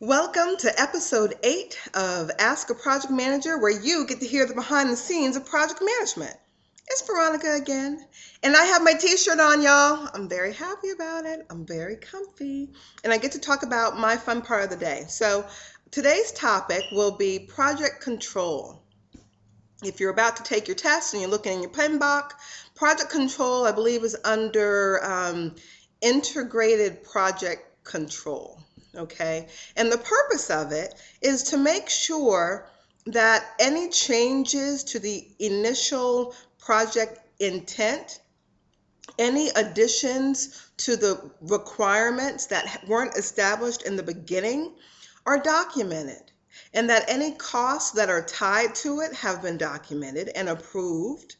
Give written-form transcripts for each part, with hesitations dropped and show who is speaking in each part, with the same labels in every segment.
Speaker 1: Welcome to episode 8 of Ask a Project Manager, where you get to hear the behind the scenes of project management. It's Veronica again, and I have my t-shirt on, y'all. I'm very happy about it. I'm very comfy, and I get to talk about my fun part of the day. So today's topic will be project control. If you're about to take your test and you're looking in your pen box, project control, I believe, is under integrated project control. Okay, and the purpose of it is to make sure that any changes to the initial project intent, any additions to the requirements that weren't established in the beginning are documented, and that any costs that are tied to it have been documented and approved,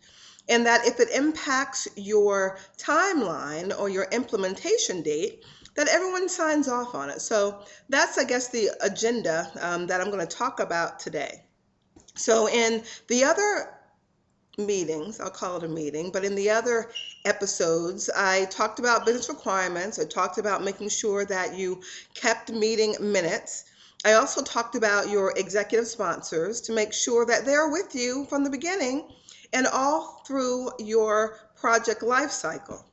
Speaker 1: and that if it impacts your timeline or your implementation date, that everyone signs off on it. So that's, I guess, the agenda that I'm going to talk about today. So in the other meetings, I'll call it a meeting, but in the other episodes, I talked about business requirements. I talked about making sure that you kept meeting minutes. I also talked about your executive sponsors to make sure that they're with you from the beginning and all through your project life cycle.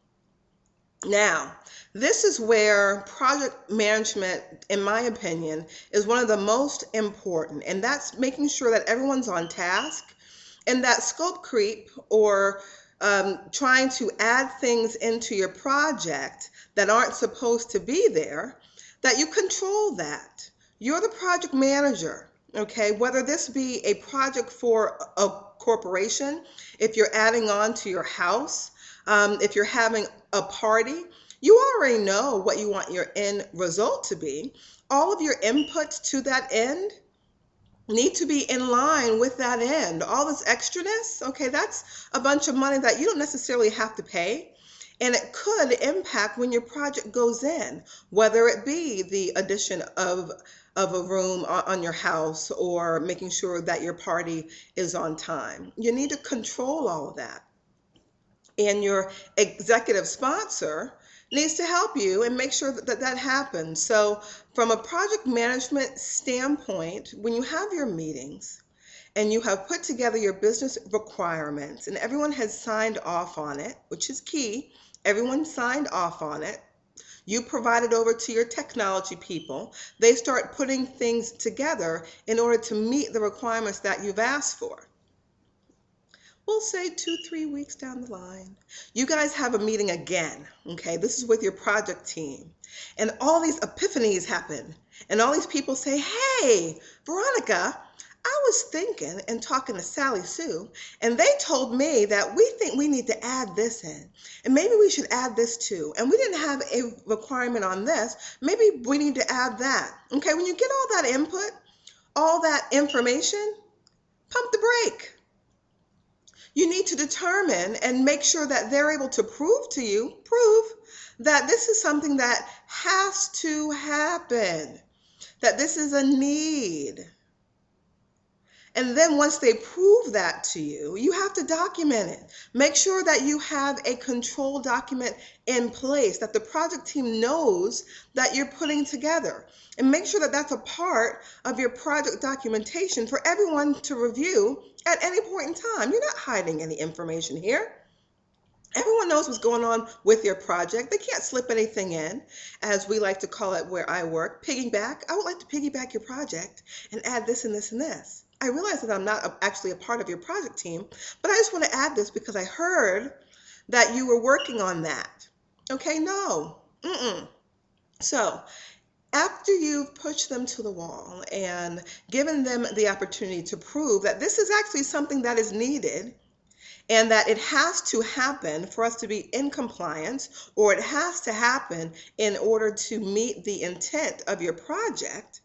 Speaker 1: Now, this is where project management, in my opinion, is one of the most important, and that's making sure that everyone's on task and that scope creep or trying to add things into your project that aren't supposed to be there, that you control that. You're the project manager, okay? Whether this be a project for a corporation, if you're adding on to your house, if you're having a party, you already know what you want your end result to be. All of your inputs to that end need to be in line with that end. All this extraness, okay, that's a bunch of money that you don't necessarily have to pay. And it could impact when your project goes in, whether it be the addition of a room on your house or making sure that your party is on time. You need to control all of that. And your executive sponsor needs to help you and make sure that that happens. So from a project management standpoint, when you have your meetings and you have put together your business requirements and everyone has signed off on it, which is key, everyone signed off on it, you provide it over to your technology people, they start putting things together in order to meet the requirements that you've asked for. We'll say 2-3 weeks down the line, you guys have a meeting again, okay? This is with your project team. And all these epiphanies happen. And all these people say, hey, Veronica, I was thinking and talking to Sally Sue, and they told me that we think we need to add this in. And maybe we should add this too. And we didn't have a requirement on this. Maybe we need to add that. Okay, when you get all that input, all that information, pump the brake. You need to determine and make sure that they're able to prove that this is something that has to happen, that this is a need. And then once they prove that to you, you have to document it. Make sure that you have a control document in place that the project team knows that you're putting together. And make sure that that's a part of your project documentation for everyone to review at any point in time. You're not hiding any information here. Everyone knows what's going on with your project. They can't slip anything in, as we like to call it where I work, piggyback. I would like to piggyback your project and add this and this and this. I realize that I'm not actually a part of your project team, but I just want to add this because I heard that you were working on that. Okay, no. So after you've pushed them to the wall and given them the opportunity to prove that this is actually something that is needed and that it has to happen for us to be in compliance, or it has to happen in order to meet the intent of your project,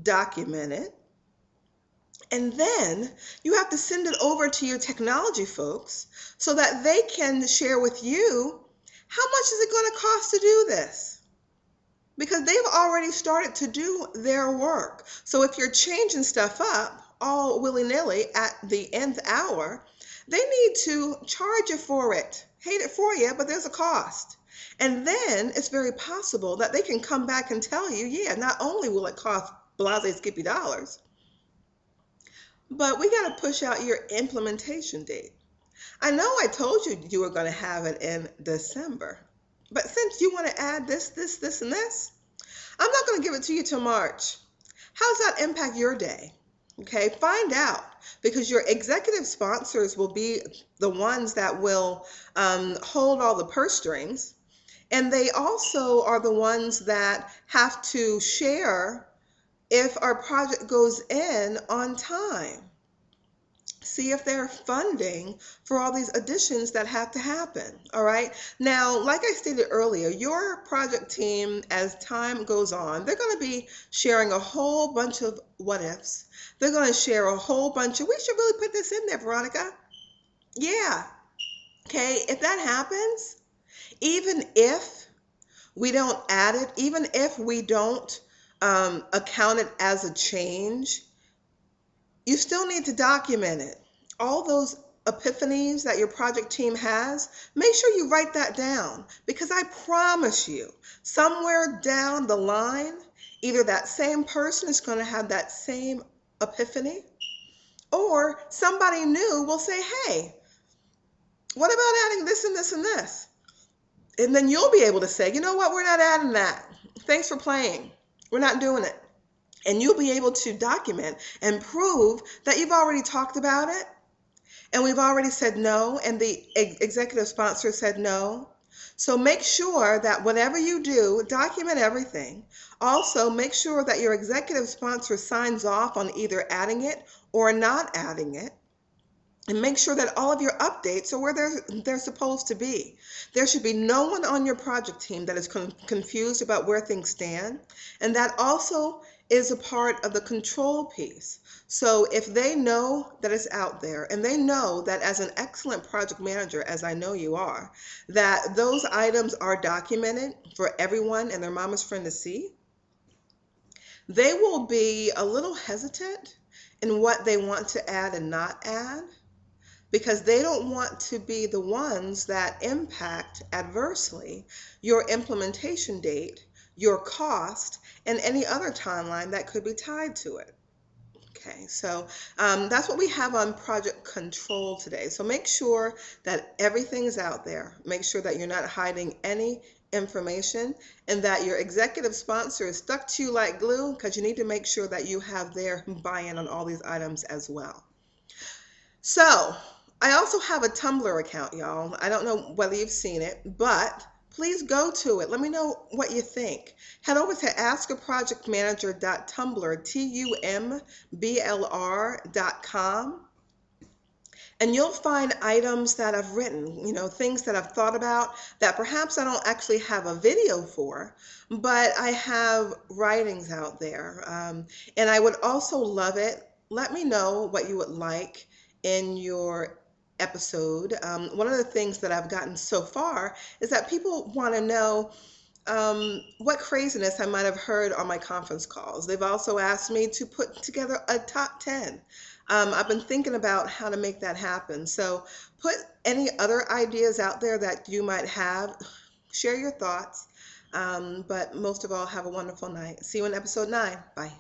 Speaker 1: document it. And then you have to send it over to your technology folks so that they can share with you how much is it going to cost to do this? Because they've already started to do their work. So if you're changing stuff up all willy-nilly at the nth hour, they need to charge you for it. hate it for you, but there's a cost. And then it's very possible that they can come back and tell you, yeah, not only will it cost blase skippy dollars, but we got to push out your implementation date. I know I told you you were going to have it in December, but since you want to add this, and this, I'm not going to give it to you till March. How does that impact your day? Okay, find out, because your executive sponsors will be the ones that will hold all the purse strings, and they also are the ones that have to share if our project goes in on time. See if they're funding for all these additions that have to happen. All right. Now, like I stated earlier, your project team, as time goes on, they're going to be sharing a whole bunch of what ifs. They're going to share a whole bunch of, we should really put this in there, Veronica. Yeah. Okay. If that happens, even if we don't add it, even if we don't account it as a change, you still need to document it. All those epiphanies that your project team has, make sure you write that down, because I promise you, somewhere down the line, either that same person is going to have that same epiphany, or somebody new will say, hey, what about adding this and this and this? And then you'll be able to say, you know what, we're not adding that. Thanks for playing. We're not doing it. And you'll be able to document and prove that you've already talked about it, and we've already said no, and the executive sponsor said no. So make sure that whatever you do, document everything. Also, make sure that your executive sponsor signs off on either adding it or not adding it. And make sure that all of your updates are where they're supposed to be. There should be no one on your project team that is confused about where things stand. And that also is a part of the control piece. So if they know that it's out there, and they know that as an excellent project manager, as I know you are, that those items are documented for everyone and their mama's friend to see, they will be a little hesitant in what they want to add and not add, because they don't want to be the ones that impact adversely your implementation date, your cost, and any other timeline that could be tied to it. Okay, so that's what we have on project control today. So make sure that everything's out there. Make sure that you're not hiding any information, and that your executive sponsor is stuck to you like glue, because you need to make sure that you have their buy-in on all these items as well. So I also have a Tumblr account, y'all. I don't know whether you've seen it, but please go to it. Let me know what you think. Head over to askaprojectmanager.tumblr, TUMBLR.com, and you'll find items that I've written, things that I've thought about that perhaps I don't actually have a video for, but I have writings out there. And I would also love it. Let me know what you would like in your episode. One of the things that I've gotten so far is that people want to know what craziness I might have heard on my conference calls. They've also asked me to put together a top 10. I've been thinking about how to make that happen. So put any other ideas out there that you might have. Share your thoughts. But most of all, have a wonderful night. See you in episode 9. Bye.